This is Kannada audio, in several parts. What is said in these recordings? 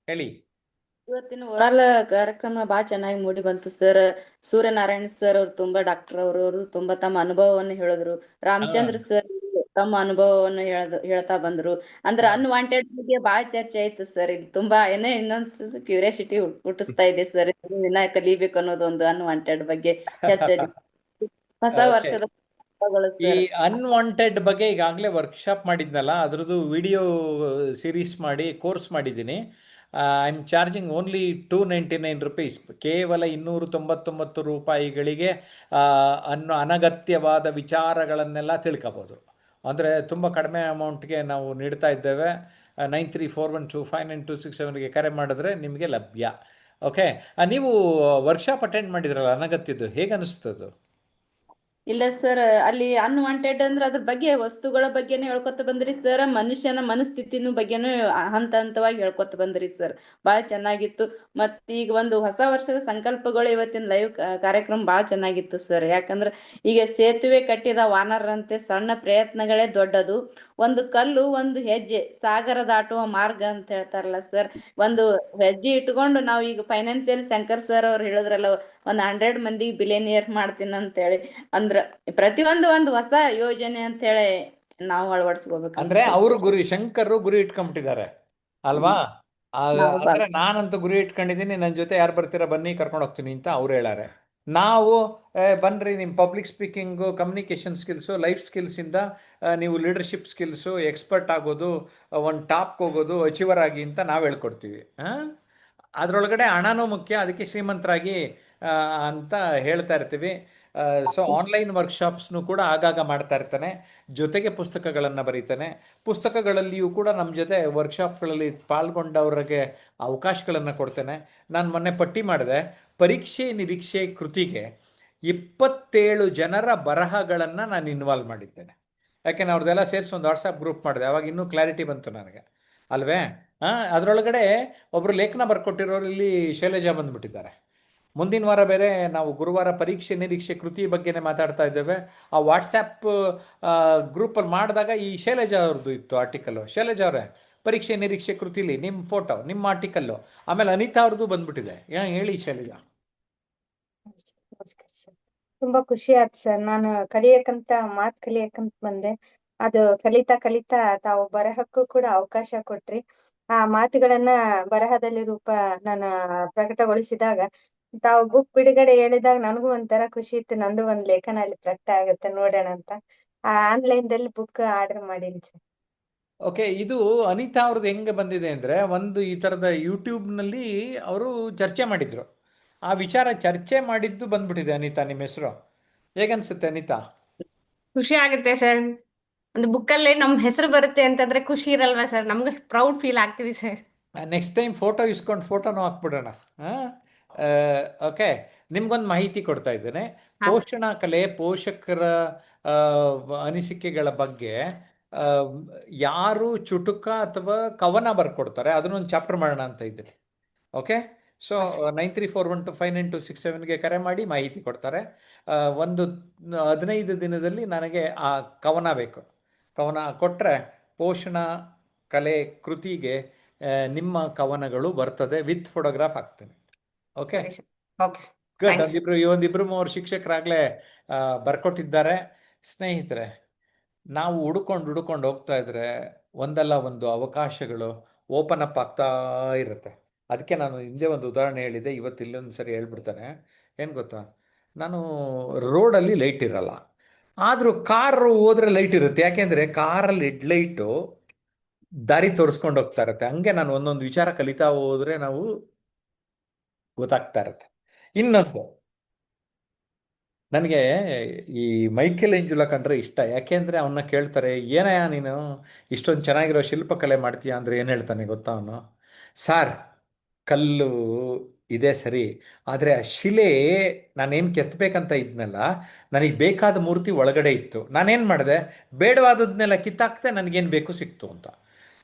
ಹೇಳಿ. ಇವತ್ತಿನ ಓವರಾಲ್ ಕಾರ್ಯಕ್ರಮ ಬಹಳ ಚೆನ್ನಾಗಿ ಮೂಡಿ ಬಂತು ಸರ್. ಸೂರ್ಯನಾರಾಯಣ ಸರ್ ಅವ್ರು ತುಂಬಾ ಡಾಕ್ಟರ್ ಅವರು ತುಂಬಾ ತಮ್ಮ ಅನುಭವವನ್ನು ಹೇಳಿದ್ರು. ಹಾ, ರಾಮಚಂದ್ರ ಸರ್ ತಮ್ಮ ಅನುಭವವನ್ನು ಹೇಳ್ತಾ ಬಂದ್ರು. ಅಂದ್ರೆ ಹಾ. ಅನ್ವಾಂಟೆಡ್ ಬಗ್ಗೆ ಬಹಳ ಚರ್ಚೆ ಆಯ್ತು ಸರ್. ಇದು ತುಂಬಾ ಏನೇ ಇನ್ನೊಂದು ಕ್ಯೂರಿಯಾಸಿಟಿ ಹುಟ್ಟಿಸ್ತಾ ಇದೆ ಸರ್. ದಿನ ಕಲಿಬೇಕು ಅನ್ನೋದು ಒಂದು ಅನ್ವಾಂಟೆಡ್ ಬಗ್ಗೆ ಹೆಚ್ಚು ಹೊಸ ಓಕೆ. ವರ್ಷದ ಹಬ್ಬಗಳು ಈ ಸರ್. ಅನ್ವಾಂಟೆಡ್ ಬಗ್ಗೆ ಈಗಾಗಲೇ ವರ್ಕ್ಶಾಪ್ ಮಾಡಿದ್ನಲ್ಲ, ಅದ್ರದ್ದು ವಿಡಿಯೋ ಸೀರೀಸ್ ಮಾಡಿ ಕೋರ್ಸ್ ಮಾಡಿದ್ದೀನಿ. ಐ ಆಮ್ ಚಾರ್ಜಿಂಗ್ ಓನ್ಲಿ ₹299, ಕೇವಲ ₹299 ಅನಗತ್ಯವಾದ ವಿಚಾರಗಳನ್ನೆಲ್ಲ ತಿಳ್ಕೊಬೋದು. ಅಂದರೆ ತುಂಬ ಕಡಿಮೆ ಅಮೌಂಟ್ಗೆ ನಾವು ನೀಡ್ತಾ ಇದ್ದೇವೆ. 9341259267ಗೆ ಕರೆ ಮಾಡಿದ್ರೆ ನಿಮಗೆ ಲಭ್ಯ. ಓಕೆ. ನೀವು ವರ್ಕ್ಶಾಪ್ ಅಟೆಂಡ್ ಮಾಡಿದ್ರಲ್ಲ ಅನಗತ್ಯದ್ದು, ಹೇಗೆ ಅನಿಸ್ತದು? ಇಲ್ಲ ಸರ್, ಅಲ್ಲಿ ಅನ್ವಾಂಟೆಡ್ ಅಂದ್ರೆ ಅದ್ರ ಬಗ್ಗೆ ವಸ್ತುಗಳ ಬಗ್ಗೆನೇ ಹೇಳ್ಕೊತ ಬಂದ್ರಿ ಸರ್. ಮನುಷ್ಯನ ಮನಸ್ಥಿತಿನ ಬಗ್ಗೆನೂ ಹಂತ ಹಂತವಾಗಿ ಹೇಳ್ಕೊತ ಬಂದ್ರಿ ಸರ್. ಬಹಳ ಚೆನ್ನಾಗಿತ್ತು. ಮತ್ ಈಗ ಒಂದು ಹೊಸ ವರ್ಷದ ಸಂಕಲ್ಪಗಳು ಇವತ್ತಿನ ಲೈವ್ ಕಾರ್ಯಕ್ರಮ ಬಹಳ ಚೆನ್ನಾಗಿತ್ತು ಸರ್. ಯಾಕಂದ್ರೆ ಈಗ ಸೇತುವೆ ಕಟ್ಟಿದ ವಾನರರಂತೆ ಸಣ್ಣ ಪ್ರಯತ್ನಗಳೇ ದೊಡ್ಡದು, ಒಂದು ಕಲ್ಲು ಒಂದು ಹೆಜ್ಜೆ ಸಾಗರ ದಾಟುವ ಮಾರ್ಗ ಅಂತ ಹೇಳ್ತಾರಲ್ಲ ಸರ್. ಒಂದು ಹೆಜ್ಜೆ ಇಟ್ಕೊಂಡು ನಾವು ಈಗ ಫೈನಾನ್ಸಿಯಲ್ ಶಂಕರ್ ಸರ್ ಅವ್ರು ಹೇಳಿದ್ರಲ್ಲ, ಒಂದ್ 100 ಮಂದಿ ಬಿಲಿಯನಿಯರ್ ಮಾಡ್ತೀನಿ ಅಂತ ಹೇಳಿ. ಅಂದ್ರ ಪ್ರತಿಯೊಂದು ಒಂದು ಹೊಸ ಯೋಜನೆ ಅಂತ ಹೇಳಿ ನಾವು ಅಳವಡಿಸ್ಕೋಬೇಕು ಅಂದ್ರೆ ಅನ್ಸ್ತದೆ ಅವರು ಸರ್. ಶಂಕರ್ ಗುರಿ ಇಟ್ಕೊಂಡ್ಬಿಟ್ಟಿದ್ದಾರೆ ಅಲ್ವಾ? ಹ್ಮ್. ನಾವು ಅಂದ್ರೆ ನಾನಂತೂ ಗುರಿ ಇಟ್ಕೊಂಡಿದ್ದೀನಿ, ನನ್ನ ಜೊತೆ ಯಾರು ಬರ್ತೀರಾ ಬನ್ನಿ ಕರ್ಕೊಂಡು ಹೋಗ್ತೀನಿ ಅಂತ ಅವ್ರು ಹೇಳಾರೆ. ನಾವು ಬನ್ರಿ, ನಿಮ್ಮ public speaking, communication skills, life ಸ್ಕಿಲ್ಸಿಂದ ನೀವು ಲೀಡರ್ಶಿಪ್ ಸ್ಕಿಲ್ಸು, ಎಕ್ಸ್ಪರ್ಟ್ ಆಗೋದು, ಒಂದು ಟಾಪ್ಗೆ ಹೋಗೋದು, ಅಚೀವರ್ ಆಗಿ ಅಂತ ನಾವು ಹೇಳ್ಕೊಡ್ತೀವಿ. ಅದರೊಳಗಡೆ ಹಣನೂ ಮುಖ್ಯ, ಅದಕ್ಕೆ ಶ್ರೀಮಂತರಾಗಿ ಆ, ಅಂತ ಹೇಳ್ತಾ ಇರ್ತೀವಿ. ಸೊ ಆನ್ಲೈನ್ ವರ್ಕ್ಶಾಪ್ಸ್ನು ಕೂಡ ಆಗಾಗ ಮಾಡ್ತಾ ಇರ್ತಾನೆ, ಜೊತೆಗೆ ಪುಸ್ತಕಗಳನ್ನು ಬರೀತಾನೆ. ಪುಸ್ತಕಗಳಲ್ಲಿಯೂ ಕೂಡ ನಮ್ಮ ಜೊತೆ ವರ್ಕ್ಶಾಪ್ಗಳಲ್ಲಿ ಪಾಲ್ಗೊಂಡವರಿಗೆ ಅವಕಾಶಗಳನ್ನು ಕೊಡ್ತೇನೆ. ನಾನು ಮೊನ್ನೆ ಪಟ್ಟಿ ಮಾಡಿದೆ, ಪರೀಕ್ಷೆ ನಿರೀಕ್ಷೆ ಕೃತಿಗೆ 27 ಜನರ ಬರಹಗಳನ್ನು ನಾನು ಇನ್ವಾಲ್ವ್ ಮಾಡಿದ್ದೇನೆ. ಯಾಕೆಂದ್ರೆ ಅವ್ರದ್ದೆಲ್ಲ ಸೇರಿಸಿ ಒಂದು ವಾಟ್ಸಪ್ ಗ್ರೂಪ್ ಮಾಡಿದೆ, ಅವಾಗ ಇನ್ನೂ ಕ್ಲಾರಿಟಿ ಬಂತು ನನಗೆ, ಅಲ್ವೇ? ಅದರೊಳಗಡೆ ಒಬ್ಬರು ಲೇಖನ ಬರ್ಕೊಟ್ಟಿರೋರು ಇಲ್ಲಿ ಶೈಲಜಾ ಬಂದ್ಬಿಟ್ಟಿದ್ದಾರೆ. ಮುಂದಿನ ವಾರ ಬೇರೆ ನಾವು ಗುರುವಾರ ಪರೀಕ್ಷೆ ನಿರೀಕ್ಷೆ ಕೃತಿ ಬಗ್ಗೆನೇ ಮಾತಾಡ್ತಾ ಇದ್ದೇವೆ. ಆ ವಾಟ್ಸಪ್ ಗ್ರೂಪಲ್ಲಿ ಮಾಡಿದಾಗ ಈ ಶೈಲಜಾ ಅವ್ರದ್ದು ಇತ್ತು ಆರ್ಟಿಕಲ್ಲು. ಶೈಲಜಾ ಅವರೇ, ಪರೀಕ್ಷೆ ನಿರೀಕ್ಷೆ ಕೃತಿಲಿ ನಿಮ್ಮ ಫೋಟೋ, ನಿಮ್ಮ ಆರ್ಟಿಕಲ್ಲು, ಆಮೇಲೆ ಅನಿತಾ ಅವ್ರದ್ದು ಬಂದ್ಬಿಟ್ಟಿದೆ. ಹೇಳಿ ಶೈಲಜಾ. ನಮಸ್ಕಾರ ಸರ್. ತುಂಬಾ ಖುಷಿ ಆಯ್ತು ಸರ್. ನಾನು ಮಾತ್ ಕಲಿಯಕಂತ ಬಂದೆ. ಅದು ಕಲಿತಾ ಕಲಿತಾ ತಾವು ಬರಹಕ್ಕೂ ಕೂಡ ಅವಕಾಶ ಕೊಟ್ರಿ. ಆ ಮಾತುಗಳನ್ನ ಬರಹದಲ್ಲಿ ನಾನು ಪ್ರಕಟಗೊಳಿಸಿದಾಗ, ತಾವು ಬುಕ್ ಬಿಡುಗಡೆ ಹೇಳಿದಾಗ ನನಗೂ ಒಂಥರ ಖುಷಿ ಇತ್ತು. ನಂದು ಒಂದ್ ಲೇಖನ ಅಲ್ಲಿ ಪ್ರಕಟ ಆಗುತ್ತೆ ನೋಡೋಣ ಅಂತ ಆನ್ಲೈನ್ ದಲ್ಲಿ ಬುಕ್ ಆರ್ಡರ್ ಮಾಡೀನಿ ಸರ್. ಓಕೆ. ಇದು ಅನಿತಾ ಅವ್ರದ್ದು ಹೆಂಗೆ ಬಂದಿದೆ ಅಂದರೆ, ಒಂದು ಈ ಥರದ ಯೂಟ್ಯೂಬ್ನಲ್ಲಿ ಅವರು ಚರ್ಚೆ ಮಾಡಿದರು. ಆ ವಿಚಾರ ಚರ್ಚೆ ಮಾಡಿದ್ದು ಬಂದ್ಬಿಟ್ಟಿದೆ. ಅನಿತಾ, ನಿಮ್ಮ ಹೆಸರು ಹೇಗನ್ಸುತ್ತೆ ಅನಿತಾ? ಖುಷಿ ಆಗುತ್ತೆ ಸರ್. ಒಂದು ಬುಕ್ಕಲ್ಲಿ ನಮ್ ಹೆಸರು ಬರುತ್ತೆ ಅಂತಂದ್ರೆ ಖುಷಿ ಇರಲ್ವಾ ಸರ್? ನಮ್ಗೆ ಪ್ರೌಡ್ ಫೀಲ್ ಆಗ್ತೀವಿ ಸರ್. ನೆಕ್ಸ್ಟ್ ಟೈಮ್ ಫೋಟೋ ಇಸ್ಕೊಂಡು ಫೋಟೋನು ಹಾಕ್ಬಿಡೋಣ. ಓಕೆ. ನಿಮ್ಗೊಂದು ಮಾಹಿತಿ ಕೊಡ್ತಾ ಇದ್ದೇನೆ. ಹಾ ಸರ್. ಪೋಷಣ ಕಲೆ, ಪೋಷಕರ ಆ, ಅನಿಸಿಕೆಗಳ ಬಗ್ಗೆ ಆ, ಯಾರು ಚುಟುಕ ಅಥವಾ ಕವನ ಬರ್ಕೊಡ್ತಾರೆ ಅದನ್ನೊಂದು ಚಾಪ್ಟರ್ ಮಾಡೋಣ ಅಂತ ಇದ್ದೀನಿ. ಓಕೆ. ಸೊ ಹಾ ಸರ್. 9341259267ಗೆ ಕರೆ ಮಾಡಿ ಮಾಹಿತಿ ಕೊಡ್ತಾರೆ. ಒಂದು 15 ದಿನದಲ್ಲಿ ನನಗೆ ಆ ಕವನ ಬೇಕು. ಕವನ ಕೊಟ್ಟರೆ ಪೋಷಣ ಕಲೆ ಕೃತಿಗೆ ನಿಮ್ಮ ಕವನಗಳು ಬರ್ತದೆ, ವಿತ್ ಫೋಟೋಗ್ರಾಫ್ ಹಾಕ್ತೇನೆ. ಓಕೆ. ಸರಿ sir. Okay sir. Good. Thank you sir. ಒಂದಿಬ್ರು ಮೂವರು ಶಿಕ್ಷಕರಾಗಲೇ ಬರ್ಕೊಟ್ಟಿದ್ದಾರೆ. ಸ್ನೇಹಿತರೆ, ನಾವು ಹುಡುಕೊಂಡು ಹೋಗ್ತಾ ಇದ್ರೆ ಒಂದಲ್ಲ ಒಂದು ಅವಕಾಶಗಳು ಓಪನ್ ಅಪ್ ಆಗ್ತಾ ಇರುತ್ತೆ. ಅದಕ್ಕೆ ನಾನು ಹಿಂದೆ ಒಂದು ಉದಾಹರಣೆ ಹೇಳಿದೆ, ಇವತ್ತು ಇಲ್ಲೊಂದು ಸರಿ ಹೇಳ್ಬಿಡ್ತಾನೆ. ಏನು ಗೊತ್ತಾ, ನಾನು ರೋಡಲ್ಲಿ ಲೈಟ್ ಇರಲ್ಲ, ಆದರೂ ಕಾರು ಹೋದ್ರೆ ಲೈಟ್ ಇರುತ್ತೆ. ಯಾಕೆಂದರೆ ಕಾರಲ್ಲಿ ಹೆಡ್ಲೈಟು ದಾರಿ ತೋರಿಸ್ಕೊಂಡು ಹೋಗ್ತಾ ಇರುತ್ತೆ. ಹಂಗೆ ನಾನು ಒಂದೊಂದು ವಿಚಾರ ಕಲಿತಾ ಹೋದ್ರೆ ನಾವು ಗೊತ್ತಾಗ್ತಾ ಇರುತ್ತೆ. ಇನ್ನೊಂದು, ನನಗೆ ಈ ಮೈಕೆಲ್ ಏಂಜುಲ ಕಂಡ್ರೆ ಇಷ್ಟ. ಯಾಕೆಂದರೆ ಅವನ್ನ ಕೇಳ್ತಾರೆ, ಏನಯ್ಯ ನೀನು ಇಷ್ಟೊಂದು ಚೆನ್ನಾಗಿರೋ ಶಿಲ್ಪಕಲೆ ಮಾಡ್ತೀಯ ಅಂದರೆ ಏನು ಹೇಳ್ತಾನೆ ಗೊತ್ತಾ ಅವನು? ಸಾರ್, ಕಲ್ಲು ಇದೆ ಸರಿ, ಆದರೆ ಆ ಶಿಲೆ ನಾನೇನು ಕೆತ್ತಬೇಕಂತ ಇದ್ನಲ್ಲ, ನನಗೆ ಬೇಕಾದ ಮೂರ್ತಿ ಒಳಗಡೆ ಇತ್ತು. ನಾನೇನು ಮಾಡಿದೆ, ಬೇಡವಾದದ್ನೆಲ್ಲ ಕಿತ್ತಾಕ್ತೆ, ನನಗೇನು ಬೇಕು ಸಿಕ್ತು ಅಂತ.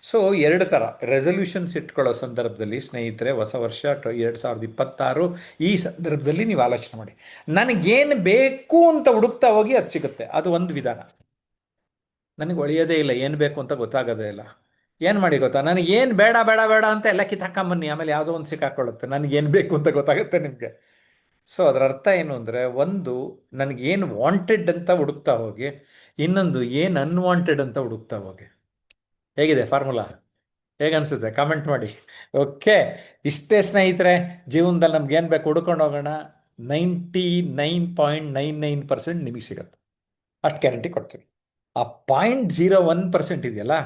ಸೊ ಎರಡು ಥರ ರೆಸೊಲ್ಯೂಷನ್ಸ್ ಇಟ್ಕೊಳ್ಳೋ ಸಂದರ್ಭದಲ್ಲಿ ಸ್ನೇಹಿತರೆ, ಹೊಸ ವರ್ಷ 2026 ಈ ಸಂದರ್ಭದಲ್ಲಿ ನೀವು ಆಲೋಚನೆ ಮಾಡಿ, ನನಗೇನು ಬೇಕು ಅಂತ ಹುಡುಕ್ತಾ ಹೋಗಿ ಅದು ಸಿಗುತ್ತೆ. ಅದು ಒಂದು ವಿಧಾನ. ನನಗೆ ಒಳ್ಳೆಯದೇ ಇಲ್ಲ, ಏನು ಬೇಕು ಅಂತ ಗೊತ್ತಾಗೋದೇ ಇಲ್ಲ. ಏನು ಮಾಡಿ ಗೊತ್ತಾ, ನನಗೆ ಏನು ಬೇಡ ಬೇಡ ಬೇಡ ಅಂತ ಎಲ್ಲ ಕಿತ್ತಾಕೊಂಬನ್ನಿ, ಆಮೇಲೆ ಯಾವುದೋ ಒಂದು ಸಿಕ್ಕಾಕೊಳ್ಳುತ್ತೆ, ನನಗೇನು ಬೇಕು ಅಂತ ಗೊತ್ತಾಗುತ್ತೆ ನಿಮಗೆ. ಸೊ ಅದರ ಅರ್ಥ ಏನು ಅಂದರೆ, ಒಂದು ನನಗೇನು ವಾಂಟೆಡ್ ಅಂತ ಹುಡುಕ್ತಾ ಹೋಗಿ, ಇನ್ನೊಂದು ಏನು ಅನ್ವಾಂಟೆಡ್ ಅಂತ ಹುಡುಕ್ತಾ ಹೋಗಿ. ಹೇಗಿದೆ ಫಾರ್ಮುಲಾ? ಹೇಗನ್ಸುತ್ತೆ? ಕಾಮೆಂಟ್ ಮಾಡಿ. ಓಕೆ, ಇಷ್ಟೇ ಸ್ನೇಹಿತರೆ, ಜೀವನದಲ್ಲಿ ನಮ್ಗೆ ಏನು ಬೇಕು ಹುಡ್ಕೊಂಡು ಹೋಗೋಣ. 99.99% ನಿಮಗೆ ಸಿಗುತ್ತೆ, ಅಷ್ಟು ಗ್ಯಾರಂಟಿ ಕೊಡ್ತೀವಿ. ಆ 0.01% ಇದೆಯಲ್ಲ,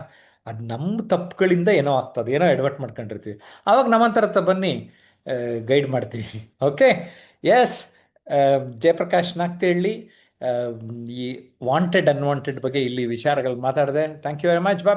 ಅದು ನಮ್ಮ ತಪ್ಪುಗಳಿಂದ ಏನೋ ಆಗ್ತದೆ, ಏನೋ ಎಡವಟ್ ಮಾಡ್ಕೊಂಡಿರ್ತೀವಿ. ಆವಾಗ ನಮ್ಮಂತರ ಹತ್ರ ಬನ್ನಿ, ಗೈಡ್ ಮಾಡ್ತೀವಿ. ಓಕೆ, ಎಸ್, ಜಯಪ್ರಕಾಶ್ ನಾಗ್ತಿಹಳ್ಳಿ ಈ ವಾಂಟೆಡ್ ಅನ್ವಾಂಟೆಡ್ ಬಗ್ಗೆ ಇಲ್ಲಿ ವಿಚಾರಗಳು ಮಾತಾಡಿದೆ. Thank you very much. Bye.